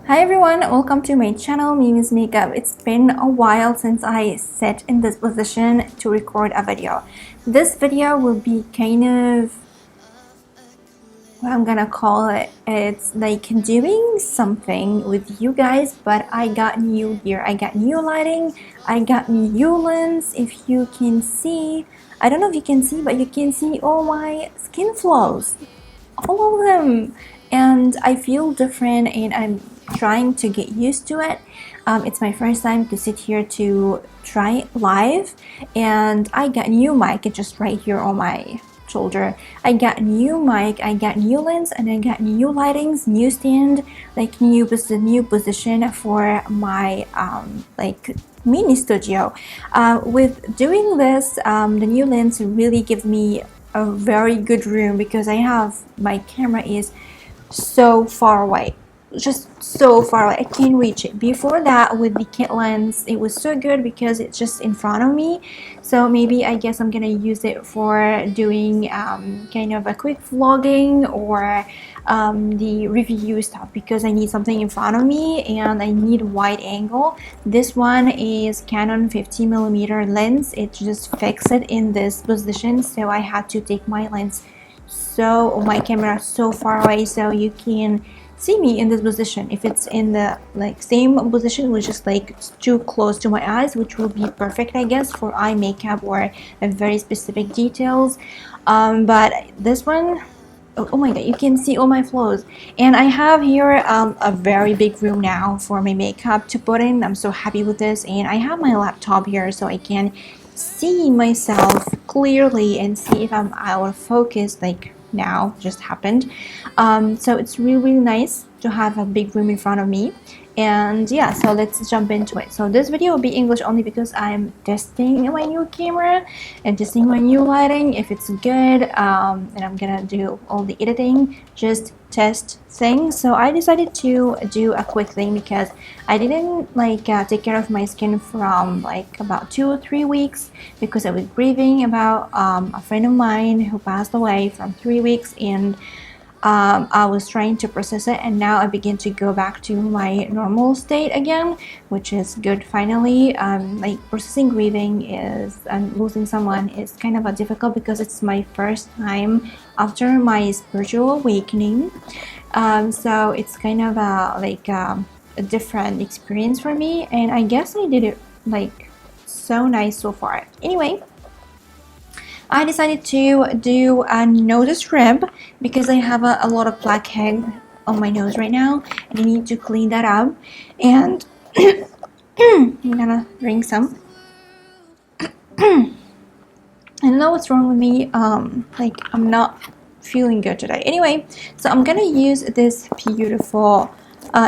Hi everyone, welcome to my channel, Mimi's Makeup. It's been a while since I sat in this position to record a video. This video will be kind of what I'm gonna call it. It's like doing something with you guys, but I got new gear. I got new lighting, I got new lens. If you can see, I don't know if you can see, but you can see all my skin flaws, all of them, and I feel different and I'm trying to get used to it. It's my first time to sit here to try it live, and I got new mic. It's just right here on my shoulder. I got new mic, I got new lens, and I got new lightings, new stand, like new position for my like mini studio. With doing this, the new lens really gives me a very good room because I have my camera is so far away, just so far away, I can't reach it. Before that, with the kit lens, it was so good because it's just in front of me. So maybe I guess I'm gonna use it for doing kind of a quick vlogging or the review stuff, because I need something in front of me and I need wide angle. This one is Canon 50mm lens. It just fixed it in this position, so I had to take my lens my camera so far away so you can see me in this position. If it's in the like same position, which is like too close to my eyes, which will be perfect I guess for eye makeup or very specific details, but this one, oh my god, you can see all my flaws. And I have here a very big room now for my makeup to put in. I'm so happy with this, and I have my laptop here so I can see myself clearly and see if I'm out of focus, like now just happened. So it's really nice to have a big room in front of me. And yeah, so let's jump into it. So this video will be English only because I'm testing my new camera and testing my new lighting, if it's good, and I'm gonna do all the editing, just test things. So I decided to do a quick thing because I didn't like take care of my skin from like about 2 or 3 weeks because I was grieving about a friend of mine who passed away from 3 weeks, and I was trying to process it, and now I begin to go back to my normal state again, which is good finally. Like processing grieving is and losing someone is kind of a difficult because it's my first time after my spiritual awakening. So it's kind of a different experience for me, and I guess I did it like so nice so far. Anyway, I decided to do a nose strip because I have a lot of blackhead on my nose right now and I need to clean that up. And I'm gonna drink some. I don't know what's wrong with me, like I'm not feeling good today. Anyway, so I'm gonna use this beautiful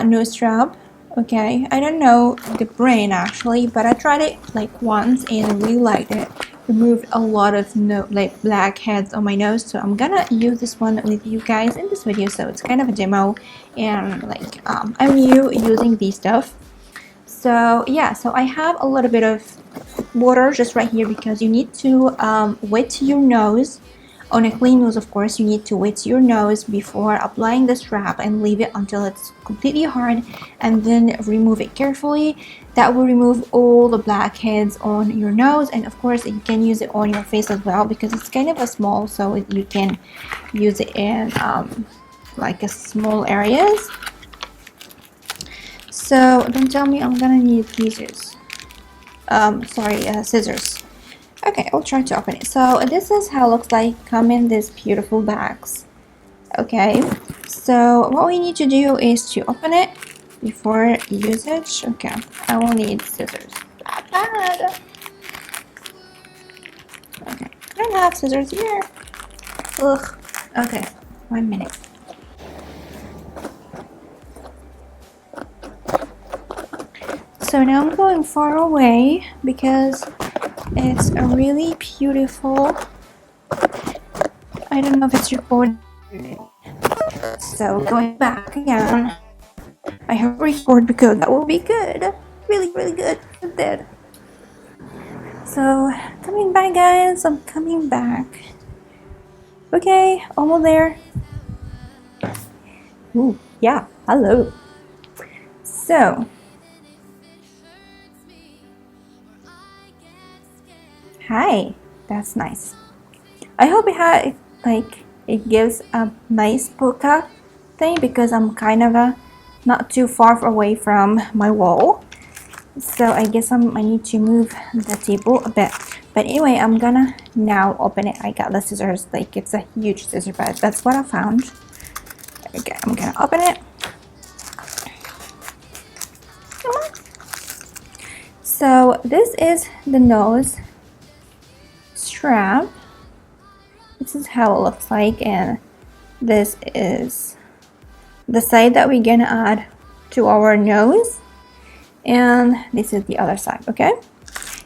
nose strap. Okay, I don't know the brand actually, but I tried it like once and I really liked it. Removed a lot of blackheads on my nose, so I'm gonna use this one with you guys in this video. So it's kind of a demo, and like I'm new using these stuff. So yeah, so I have a little bit of water just right here because you need to wet your nose. On a clean nose, of course, you need to wet your nose before applying the strap and leave it until it's completely hard, and then remove it carefully. That will remove all the blackheads on your nose, and of course you can use it on your face as well because it's kind of a small, so you can use it in like a small areas. So don't tell me I'm gonna need scissors. Scissors. Okay, I'll try to open it. So this is how it looks like, come in these beautiful bags. Okay, so what we need to do is to open it before usage. Okay, I will need scissors. Bad. Okay, I don't have scissors here. Ugh. Okay, 1 minute. So now I'm going far away because it's a really beautiful. I don't know if it's recording. So going back again. I have record because that will be good. Really good. Good. So coming back, guys. I'm coming back. Okay, almost there. Ooh, yeah. Hello. So hi, that's nice. I hope it gives a nice bokeh thing, because I'm kind of not too far away from my wall. So I guess I need to move the table a bit. But anyway, I'm gonna now open it. I got the scissors, like it's a huge scissor, but that's what I found. Okay, I'm gonna open it. Come on. So this is the nose strap. This is how it looks like, and this is the side that we're gonna add to our nose, and this is the other side. Okay,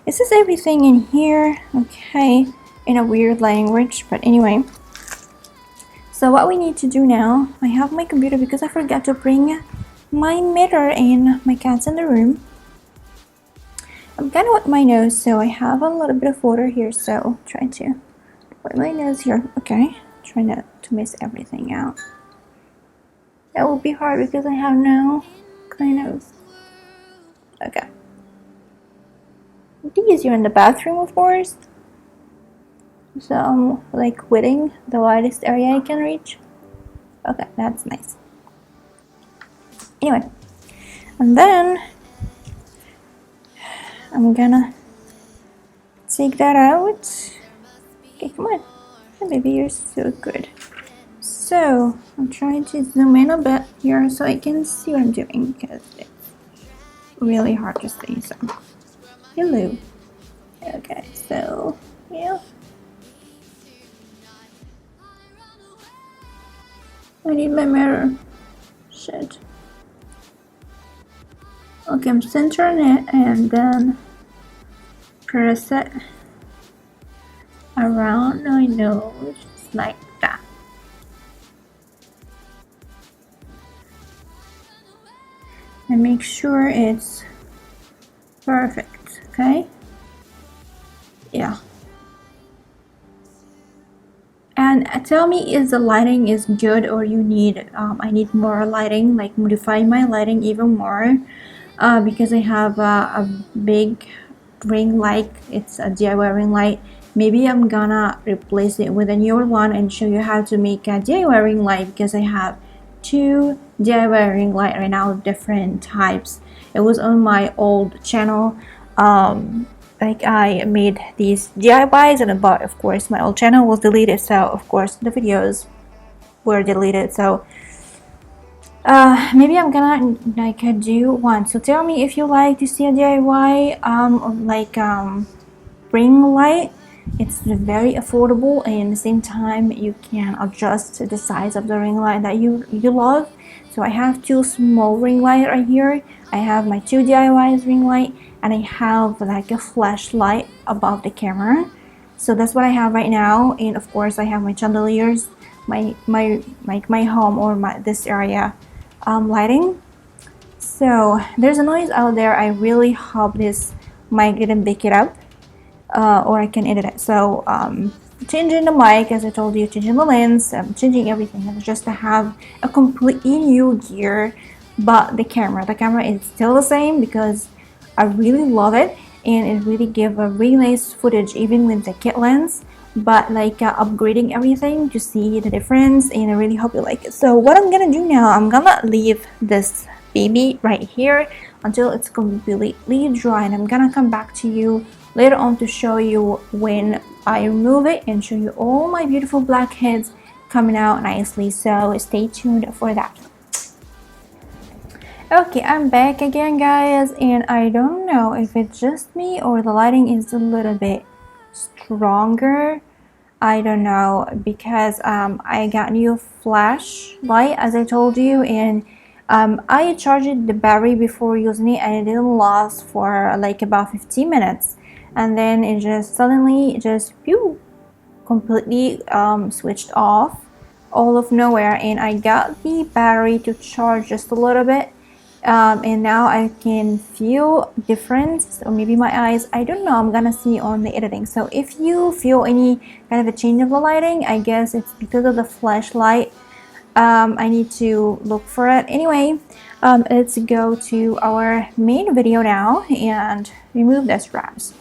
this is everything in here. Okay, in a weird language, but anyway. So what we need to do now, I have my computer because I forgot to bring my mirror in. My cat's in the room. I'm gonna wet my nose, so I have a little bit of water here, so try to wet my nose here. Okay, try not to miss everything out. That will be hard because I have no kind of. Okay, these you're in the bathroom, of course. So I'm like wetting the widest area I can reach. Okay, that's nice. Anyway, and then I'm gonna take that out. Okay, come on. Oh, baby, you're so good. So I'm trying to zoom in a bit here so I can see what I'm doing, because it's really hard to see. So hello. Okay, so yeah, I need my mirror. Shit. Okay, I'm centering it and then press it around my nose, just like that. And make sure it's perfect. Okay, yeah. And tell me, is the lighting is good, or you need I need more lighting, like modify my lighting even more, because I have a big ring light. It's a DIY ring light. Maybe I'm gonna replace it with a newer one and show you how to make a DIY ring light, because I have two DIY ring light right now, different types. It was on my old channel. Like I made these DIYs, and but of course my old channel was deleted, so of course the videos were deleted. So maybe I'm gonna like do one. So tell me if you like to see a DIY ring light. It's very affordable, and at the same time you can adjust the size of the ring light that you love. So I have two small ring light right here. I have my two DIYs ring light, and I have like a flashlight above the camera. So that's what I have right now. And of course I have my chandeliers, my home, or this area lighting. So there's a noise out there. I really hope this mic didn't pick it up, or I can edit it. So changing the mic, as I told you, changing the lens, changing everything, just to have a completely new gear. But the camera is still the same, because I really love it, and it really gives a really nice footage even with the kit lens. But like upgrading everything to see the difference, and I really hope you like it. So what I'm gonna do now, I'm gonna leave this baby right here until it's completely dry, and I'm gonna come back to you later on to show you when I remove it and show you all my beautiful blackheads coming out nicely. So stay tuned for that. Okay, I'm back again, guys, and I don't know if it's just me or the lighting is a little bit stronger. I don't know, because I got new flashlight, as I told you, and I charged the battery before using it, and it didn't last for like about 15 minutes, and then it just suddenly just completely switched off all of nowhere. And I got the battery to charge just a little bit, and now I can feel difference, or maybe my eyes, I don't know, I'm gonna see on the editing. So if you feel any kind of a change of the lighting, I guess it's because of the flashlight. I need to look for it. Anyway, Let's go to our main video now and remove the straps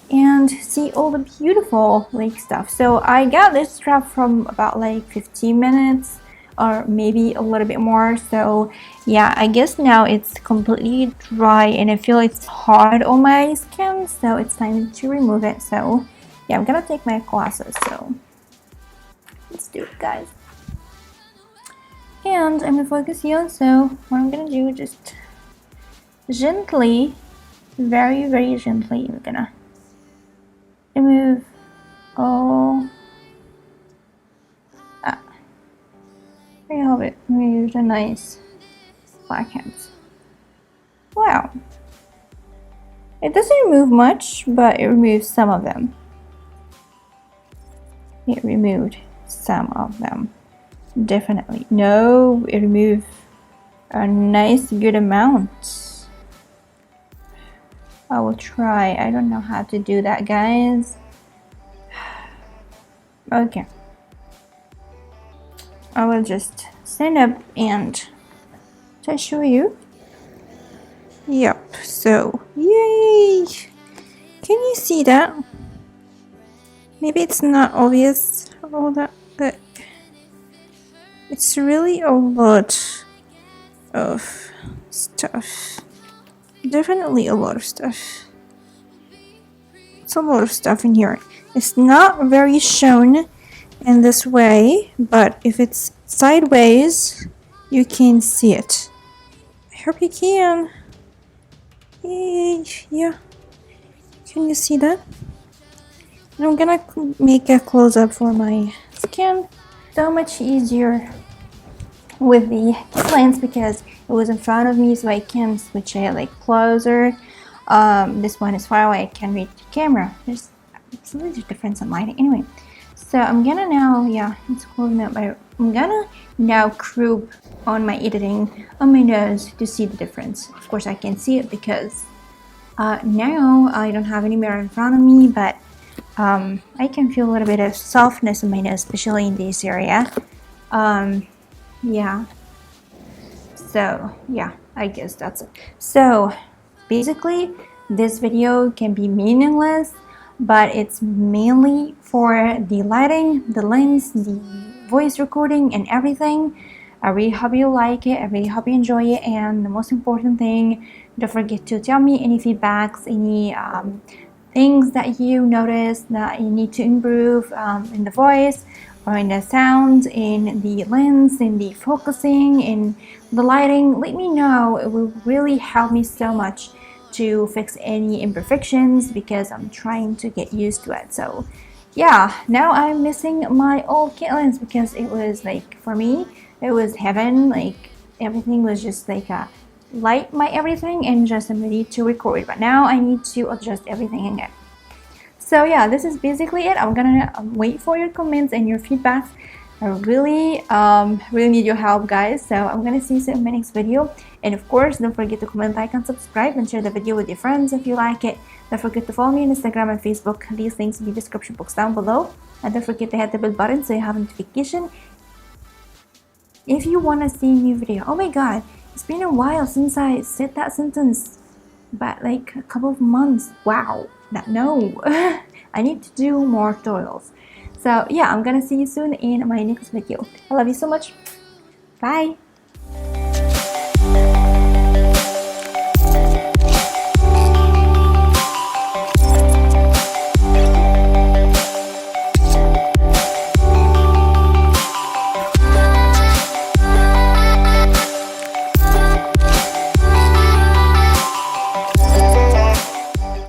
and see all the beautiful like stuff. So I got this strap from about like 15 minutes or maybe a little bit more. So yeah, I guess now it's completely dry and I feel it's hard on my skin, so it's time to remove it. So yeah, I'm gonna take my glasses, so let's do it, guys. And I'm gonna focus here, so what I'm gonna do, just gently, very gently, I'm gonna remove all that. I have it removed a nice blackheads. Wow. It doesn't remove much, but it removes some of them. It removed some of them. Definitely. No, it removed a nice good amount. I will try. I don't know how to do that, guys. Okay. I will just stand up and to show you. Yep, so yay! Can you see that? Maybe it's not obvious all that, but it's really a lot of stuff. Definitely a lot of stuff. It's a lot of stuff in here. It's not very shown in this way, but if it's sideways, you can see it. I hope you can. Yay, yeah. Can you see that? And I'm gonna make a close-up for my skin. So much easier with the lens because it was in front of me, so I can switch it like closer. This one is far away, I can reach the camera. There's absolutely difference in lighting. Anyway, so I'm gonna now, yeah, it's closing up, but I'm gonna now group on my editing on my nose to see the difference. Of course, I can see it because now I don't have any mirror in front of me, but I can feel a little bit of softness in my nose, especially in this area. Yeah. So yeah, I guess that's it. So basically, this video can be meaningless, but it's mainly for the lighting, the lens, the voice recording, and everything. I really hope you like it. I really hope you enjoy it. And the most important thing, don't forget to tell me any feedbacks, any things that you notice that you need to improve in the voice or in the sound, in the lens, in the focusing, in the lighting. Let me know. It will really help me so much to fix any imperfections because I'm trying to get used to it. So yeah, now I'm missing my old kit lens because it was like, for me, it was heaven. Like everything was just like a light my everything and just I'm ready to record, but now I need to adjust everything again. So yeah, this is basically it. I'm gonna wait for your comments and your feedbacks. I really need your help, guys. So I'm gonna see you in my next video, and of course don't forget to comment, like, and subscribe, and share the video with your friends if you like it. Don't forget to follow me on Instagram and Facebook. These links in the description box down below, and don't forget to hit the bell button so you have notification if you want to see a new video. Oh my god, it's been a while since I said that sentence, but like a couple of months. Wow, no. I need to do more tutorials. So yeah, I'm gonna see you soon in my next video. I love you so much. Bye.